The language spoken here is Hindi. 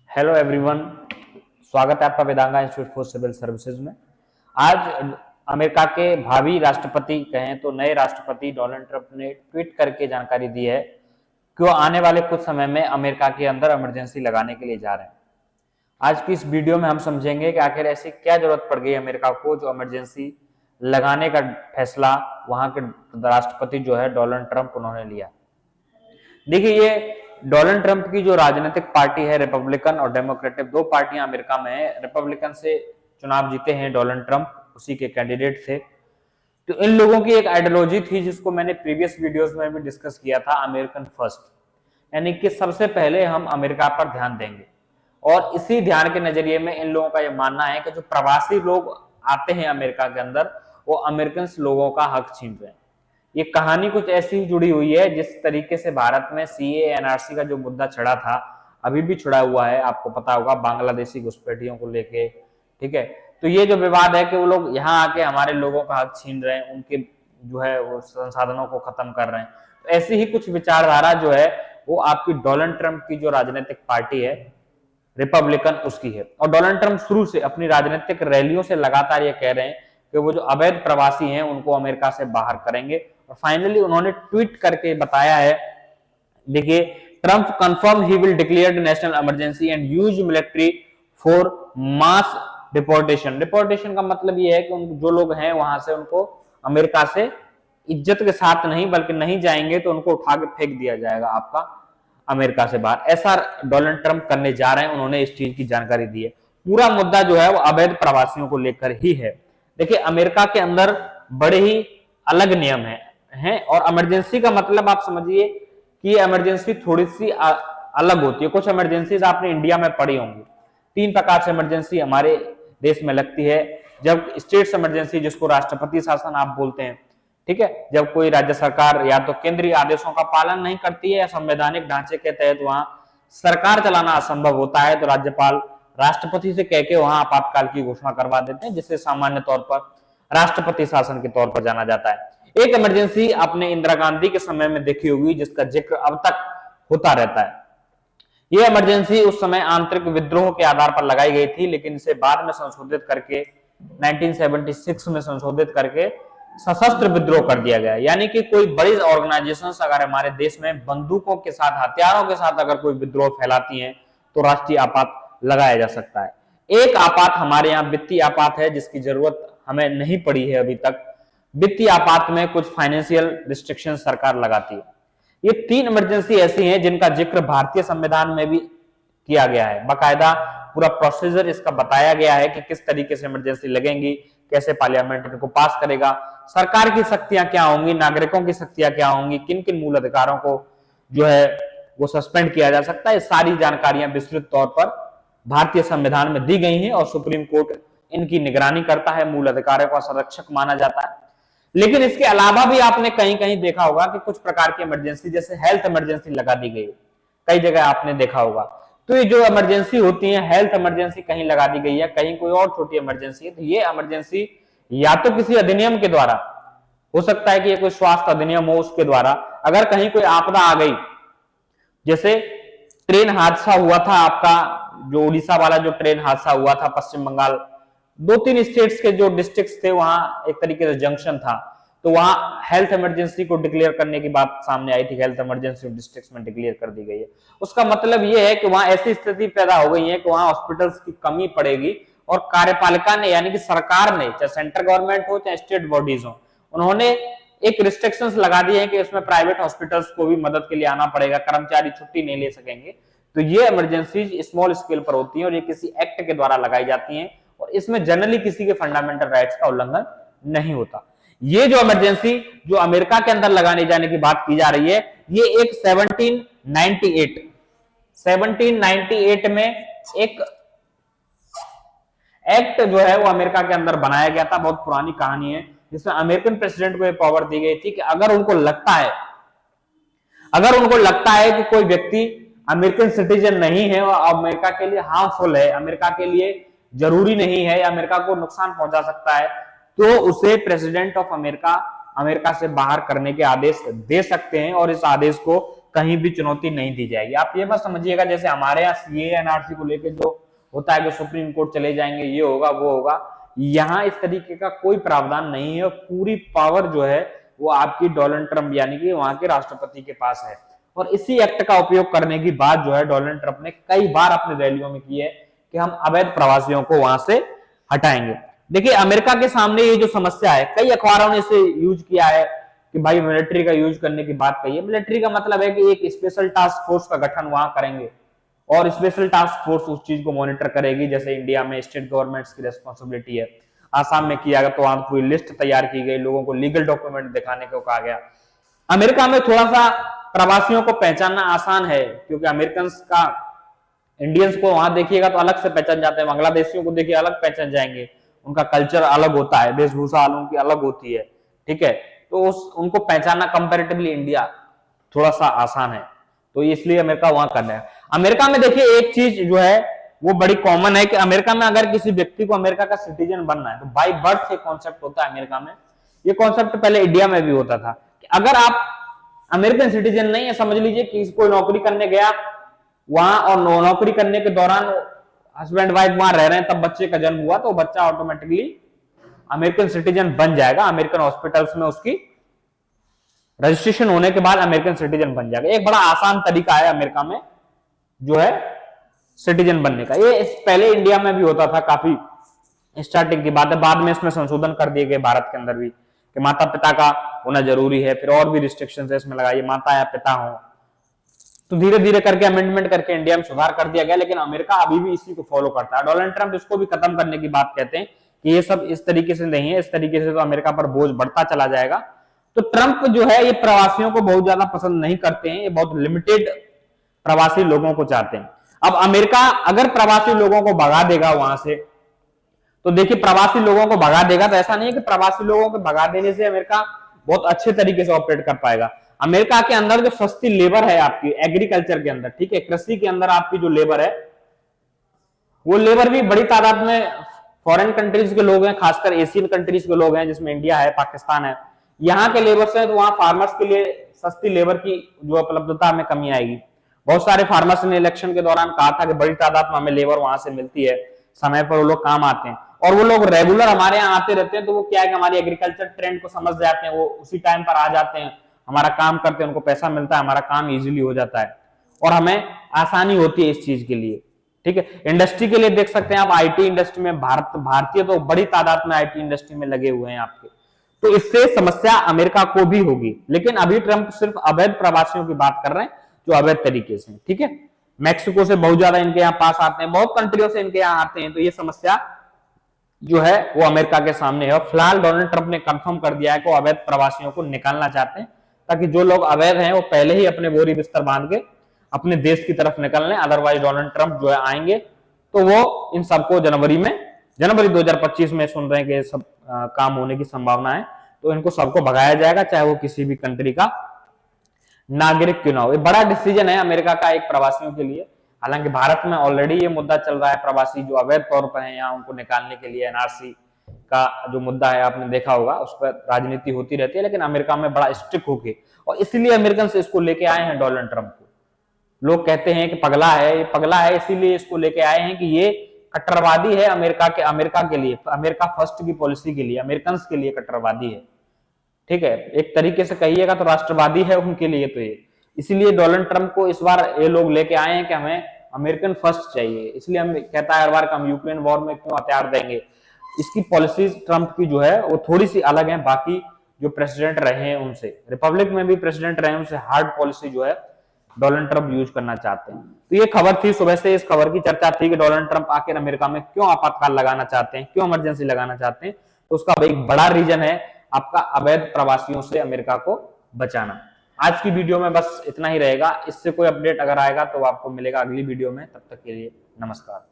हेलो एवरीवन, स्वागत है आपका वेदांगा इंस्टीट्यूट फॉर सिविल सर्विसेज में। आज अमेरिका के भावी राष्ट्रपति कहें तो नए राष्ट्रपति डोनाल्ड ट्रंप ने ट्वीट करके जानकारी दी है कि वो आने वाले कुछ समय में अमेरिका के अंदर इमरजेंसी लगाने के लिए जा रहे हैं। आज की इस वीडियो में हम समझेंगे कि आखिर ऐसी क्या जरूरत पड़ गई अमेरिका को जो इमरजेंसी लगाने का फैसला वहां के राष्ट्रपति जो है डोनाल्ड ट्रंप उन्होंने लिया। देखिए, ये डोनाल्ड ट्रंप की जो राजनीतिक पार्टी है, रिपब्लिकन और डेमोक्रेटिक, दो पार्टियां अमेरिका में है। रिपब्लिकन से चुनाव जीते हैं डोनाल्ड ट्रंप, उसी के कैंडिडेट थे। तो इन लोगों की एक आइडियोलॉजी थी जिसको मैंने प्रीवियस वीडियोस में भी डिस्कस किया था, अमेरिकन फर्स्ट, यानी कि सबसे पहले हम अमेरिका पर ध्यान देंगे। और इसी ध्यान के नजरिए में इन लोगों का यह मानना है कि जो प्रवासी लोग आते हैं अमेरिका के अंदर, वो अमेरिकन लोगों का हक छीन रहे हैं। ये कहानी कुछ ऐसी जुड़ी हुई है जिस तरीके से भारत में सीए एनआरसी का जो मुद्दा छड़ा था, अभी भी छड़ा हुआ है। आपको पता होगा, बांग्लादेशी घुसपैठियों को लेके, ठीक है। तो ये जो विवाद है कि वो लोग यहाँ आके हमारे लोगों का हक छीन रहे हैं, उनके जो है वो संसाधनों को खत्म कर रहे हैं। तो ऐसी ही कुछ विचारधारा जो है वो आपकी डोनाल्ड ट्रंप की जो राजनीतिक पार्टी है रिपब्लिकन, उसकी है। और डोनाल्ड ट्रंप शुरू से अपनी राजनीतिक रैलियों से लगातार ये कह रहे हैं कि वो जो अवैध प्रवासी हैं उनको अमेरिका से बाहर करेंगे। और फाइनली उन्होंने ट्वीट करके बताया है, देखिए, Trump confirm he will declare national emergency and use military for mass deportation. Deportation का मतलब ये है कि जो लोग हैं वहां से उनको अमेरिका से इज्जत के साथ नहीं, बल्कि नहीं जाएंगे तो उनको उठा के फेंक दिया जाएगा आपका अमेरिका से बाहर। ऐसा डोनाल्ड ट्रंप करने जा रहे हैं, उन्होंने इस चीज की जानकारी दी है। पूरा मुद्दा जो है वो अवैध प्रवासियों को लेकर ही है। देखिए, अमेरिका के अंदर बड़े ही अलग नियम हैं और इमरजेंसी का मतलब आप समझिए कि इमरजेंसी थोड़ी सी अलग होती है। कुछ इमरजेंसीज आपने इंडिया में पढ़ी होंगी। 3 प्रकार से इमरजेंसी हमारे देश में लगती है। जब स्टेट्स इमरजेंसी, जिसको राष्ट्रपति शासन आप बोलते हैं, ठीक है, जब कोई राज्य सरकार या तो केंद्रीय आदेशों का पालन नहीं करती है या संवैधानिक ढांचे के तहत वहां सरकार चलाना असंभव होता है, तो राज्यपाल राष्ट्रपति से कह के वहां आपातकाल की घोषणा करवा देते हैं, जिसे सामान्य तौर पर राष्ट्रपति शासन के तौर पर जाना जाता है। एक इमरजेंसी आपने इंदिरा गांधी के समय में देखी होगी, जिसका जिक्र अब तक होता रहता है। यह इमरजेंसी उस समय आंतरिक विद्रोह के आधार पर लगाई गई थी, लेकिन इसे बाद में संशोधित करके 1976 में संशोधित करके सशस्त्र विद्रोह कर दिया गया। यानी कि कोई बड़ी ऑर्गेनाइजेशंस अगर हमारे देश में बंदूकों के साथ, हथियारों के साथ अगर कोई विद्रोह फैलाती हैं तो राष्ट्रीय आपात लगाया जा सकता है। एक आपात हमारे यहाँ वित्तीय आपात है, जिसकी जरूरत हमें नहीं पड़ी है अभी तक। वित्तीय आपात में कुछ फाइनेंशियल रिस्ट्रिक्शन सरकार लगाती है। ये 3 इमरजेंसी ऐसी हैं जिनका जिक्र भारतीय संविधान में भी किया गया है। बाकायदा पूरा प्रोसीजर इसका बताया गया है कि किस तरीके से इमरजेंसी लगेंगी, कैसे पार्लियामेंट इनको पास करेगा, सरकार की शक्तियां क्या होंगी, नागरिकों की शक्तियां क्या होंगी, किन किन मूल अधिकारों को जो है वो सस्पेंड किया जा सकता है। सारी जानकारियां विस्तृत तौर पर भारतीय संविधान में दी गई हैं और सुप्रीम कोर्ट इनकी निगरानी करता है, मूल अधिकारों का संरक्षक माना जाता है। लेकिन इसके अलावा भी आपने कहीं कहीं देखा होगा कि कुछ प्रकार की इमरजेंसी, जैसे हेल्थ इमरजेंसी लगा दी गई है, कई जगह आपने देखा होगा। तो ये जो इमरजेंसी होती है, हेल्थ इमरजेंसी कहीं लगा दी गई है, कहीं कोई और छोटी इमरजेंसी है। तो ये इमरजेंसी या तो किसी अधिनियम के द्वारा हो सकता है कि ये कोई स्वास्थ्य अधिनियम हो, उसके द्वारा अगर कहीं कोई आपदा आ गई, जैसे ट्रेन हादसा हुआ था आपका, जो उड़ीसा वाला जो ट्रेन हादसा हुआ था पश्चिम बंगाल, 2-3 स्टेट्स के जो डिस्ट्रिक्ट्स थे वहां एक तरीके से जंक्शन था, तो वहां हेल्थ इमरजेंसी को डिक्लेयर करने की बात सामने आई थी। हेल्थ इमरजेंसी डिस्ट्रिक्ट्स में डिक्लेयर कर दी गई है। उसका मतलब यह है कि वहां ऐसी स्थिति पैदा हो गई है कि वहां हॉस्पिटल्स की कमी पड़ेगी और कार्यपालिका ने, यानी कि सरकार ने, चाहे सेंट्रल गवर्नमेंट हो चाहे स्टेट बॉडीज हो, उन्होंने एक रिस्ट्रिक्शंस लगा दिए हैं कि इसमें प्राइवेट हॉस्पिटल्स को भी मदद के लिए आना पड़ेगा, कर्मचारी छुट्टी नहीं ले सकेंगे। तो ये इमरजेंसी स्मॉल स्केल पर होती है और ये किसी एक्ट के द्वारा लगाई जाती हैं और इसमें जनरली किसी के फंडामेंटल राइट्स का उल्लंघन नहीं होता। ये जो इमरजेंसी जो अमेरिका के अंदर लगाने जाने की बात की जा रही है, ये एक 1798 में एक एक्ट जो है वो अमेरिका के अंदर बनाया गया था। बहुत पुरानी कहानी है, जिसमें अमेरिकन प्रेसिडेंट को ये पावर दी गई थी कि अगर उनको लगता है कि कोई व्यक्ति अमेरिकन सिटीजन नहीं है और अमेरिका के लिए हार्मफुल है, अमेरिका के लिए जरूरी नहीं है या अमेरिका को नुकसान पहुंचा सकता है, तो उसे प्रेसिडेंट ऑफ अमेरिका से बाहर करने के आदेश दे सकते हैं और इस आदेश को कहीं भी चुनौती नहीं दी जाएगी। आप ये मत समझिएगा जैसे हमारे यहाँ सीए एनआरसी को लेकर जो होता है कि सुप्रीम कोर्ट चले जाएंगे, ये होगा वो होगा, यहाँ इस तरीके का कोई प्रावधान नहीं है। पूरी पावर जो है वो आपकी डोनाल्ड ट्रंप यानी कि वहां के राष्ट्रपति के पास है। और इसी एक्ट का उपयोग करने की बात जो है डोनाल्ड ट्रंप ने कई बार अपने रैलियों में की है कि हम अवैध प्रवासियों को वहां से हटाएंगे। देखिए अमेरिका के सामने ये जो समस्या है, कई अखबारों ने इसे यूज किया है कि भाई मिलिट्री का यूज करने की बात कही है। मिलिट्री का मतलब है कि एक स्पेशल टास्क फोर्स का गठन वहां करेंगे और स्पेशल टास्क फोर्स उस चीज को मॉनिटर करेगी, जैसे इंडिया में स्टेट गवर्नमेंट्स की रेस्पॉन्सिबिलिटी है। आसाम में किया गया तो वहां पूरी लिस्ट तैयार की गई, लोगों को लीगल डॉक्यूमेंट दिखाने को कहा गया। अमेरिका में थोड़ा सा प्रवासियों को पहचानना आसान है क्योंकि अमेरिकन का इंडियंस को वहां देखिएगा तो अलग से पहचान जाते हैं, बांग्लादेशियों को देखिए अलग पहचान जाएंगे, उनका कल्चर अलग होता है, वेशभूषा उनकी अलग होती है, ठीक है। तो उनको पहचानना कंपैरेटिवली इंडिया थोड़ा सा आसान है, तो इसलिए अमेरिका वहां कर रहा है। अमेरिका में देखिए एक चीज जो है वो बड़ी कॉमन है कि अमेरिका में अगर किसी व्यक्ति को अमेरिका का सिटीजन बनना है तो बाय बर्थ एक कॉन्सेप्ट होता है अमेरिका में। ये कॉन्सेप्ट पहले इंडिया में भी होता था कि अगर आप अमेरिकन सिटीजन नहीं है, समझ लीजिए कि कोई नौकरी करने गया वहां और नौकरी करने के दौरान हस्बैंड वाइफ वहां रह रहे हैं, तब बच्चे का जन्म हुआ तो बच्चा ऑटोमेटिकली अमेरिकन सिटीजन बन जाएगा। अमेरिकन हॉस्पिटल्स में उसकी रजिस्ट्रेशन होने के बाद अमेरिकन सिटीजन बन जाएगा। एक बड़ा आसान तरीका है अमेरिका में जो है सिटीजन बनने का। ये पहले इंडिया में भी होता था, काफी स्टार्टिंग की बात है, बाद में इसमें संशोधन कर दिए गए भारत के अंदर भी कि माता पिता का होना जरूरी है, फिर और भी रिस्ट्रिक्शंस है इसमें लगाइए माता या पिता हो, तो धीरे धीरे करके अमेंडमेंट करके इंडिया में सुधार कर दिया गया। लेकिन अमेरिका अभी भी इसी को फॉलो करता है। डोनाल्ड ट्रंप इसको भी खत्म करने की बात कहते हैं कि ये सब इस तरीके से नहीं है, इस तरीके से तो अमेरिका पर बोझ बढ़ता चला जाएगा। तो ट्रंप जो है ये प्रवासियों को बहुत ज्यादा पसंद नहीं करते हैं, ये बहुत लिमिटेड प्रवासी लोगों को चाहते हैं। अब अमेरिका अगर प्रवासी लोगों को भगा देगा वहां से, तो देखिए प्रवासी लोगों को भगा देगा तो ऐसा नहीं है कि प्रवासी लोगों को भगा देने से अमेरिका बहुत अच्छे तरीके से ऑपरेट कर पाएगा। अमेरिका के अंदर जो सस्ती लेबर है आपकी एग्रीकल्चर के अंदर, ठीक है, कृषि के अंदर आपकी जो लेबर है वो लेबर भी बड़ी तादाद में फॉरेन कंट्रीज के लोग हैं, खासकर एशियन कंट्रीज के लोग हैं जिसमें इंडिया है, पाकिस्तान है। यहाँ के लेबर से तो वहां फार्मर्स के लिए सस्ती लेबर की जो उपलब्धता में कमी आएगी। बहुत सारे फार्मर्स ने इलेक्शन के दौरान कहा था कि बड़ी तादाद में हमें लेबर वहां से मिलती है, समय पर वो लोग काम आते हैं और वो लोग रेगुलर हमारे यहाँ आते रहते हैं, तो वो क्या है कि हमारी एग्रीकल्चर ट्रेंड को समझ जाते हैं, वो उसी टाइम पर आ जाते हैं, हमारा काम करते हैं, उनको पैसा मिलता है, हमारा काम इजीली हो जाता है और हमें आसानी होती है इस चीज के लिए, ठीक है। इंडस्ट्री के लिए देख सकते हैं आप, आईटी इंडस्ट्री में भारतीय तो बड़ी तादाद में आईटी इंडस्ट्री में लगे हुए हैं आपके, तो इससे समस्या अमेरिका को भी होगी। लेकिन अभी ट्रंप सिर्फ अवैध प्रवासियों की बात कर रहे हैं जो अवैध तरीके से, ठीक है। मैक्सिको से बहुत ज्यादा इनके यहाँ पास आते हैं, बहुत कंट्रियों से इनके यहाँ आते हैं, तो ये समस्या जो है वो अमेरिका के सामने है। फिलहाल डोनाल्ड ट्रंप ने कंफर्म कर दिया है कि वो अवैध प्रवासियों को निकालना चाहते हैं ताकि जो लोग अवैध हैं वो पहले ही अपने बोरी बिस्तर बांध के अपने देश की तरफ निकल लें। अदरवाइज डोनाल्ड ट्रंप जो है आएंगे तो वो इन सबको जनवरी 2025 में सुन रहे हैं कि सब काम होने की संभावना है, तो इनको सबको भगाया जाएगा, चाहे वो किसी भी कंट्री का नागरिक क्यों ना हो। ये बड़ा डिसीजन है अमेरिका का एक प्रवासियों के लिए। हालांकि भारत में ऑलरेडी ये मुद्दा चल रहा है, प्रवासी जो अवैध तौर पर है यहाँ उनको निकालने के लिए एनआरसी का जो मुद्दा है आपने देखा होगा, उस पर राजनीति होती रहती है। लेकिन अमेरिका में बड़ा स्ट्रिक्ट होके, और इसलिए अमेरिकन से इसको लेके आए हैं डोनाल्ड ट्रंप को। लोग कहते हैं कि पगला है, ये पगला है इसीलिए इसको लेके आए हैं कि ये कट्टरवादी है अमेरिका के लिए, अमेरिका फर्स्ट की पॉलिसी के लिए, अमेरिकन के लिए कट्टरवादी है, ठीक है। एक तरीके से कहिएगा तो राष्ट्रवादी है उनके लिए। तो ये इसीलिए डोनाल्ड ट्रंप को इस बार ये लोग लेके आए हैं कि हमें अमेरिकन फर्स्ट चाहिए, इसलिए हम कहता है हर बार हम यूक्रेन वॉर में क्यों हथियार देंगे। इसकी पॉलिसीज ट्रंप की जो है वो थोड़ी सी अलग है बाकी जो प्रेसिडेंट रहे हैं उनसे। रिपब्लिक में भी प्रेसिडेंट रहे उनसे हार्ड पॉलिसी जो है डोनाल्ड ट्रंप यूज करना चाहते हैं। तो ये खबर थी, सुबह से इस खबर की चर्चा थी कि डोनाल्ड ट्रंप आखिर अमेरिका में क्यों आपातकाल लगाना चाहते हैं, क्यों इमरजेंसी लगाना चाहते हैं। तो उसका एक बड़ा रीजन है आपका अवैध प्रवासियों से अमेरिका को बचाना। आज की वीडियो में बस इतना ही रहेगा। इससे कोई अपडेट अगर आएगा तो आपको मिलेगा अगली वीडियो में। तब तक के लिए नमस्कार।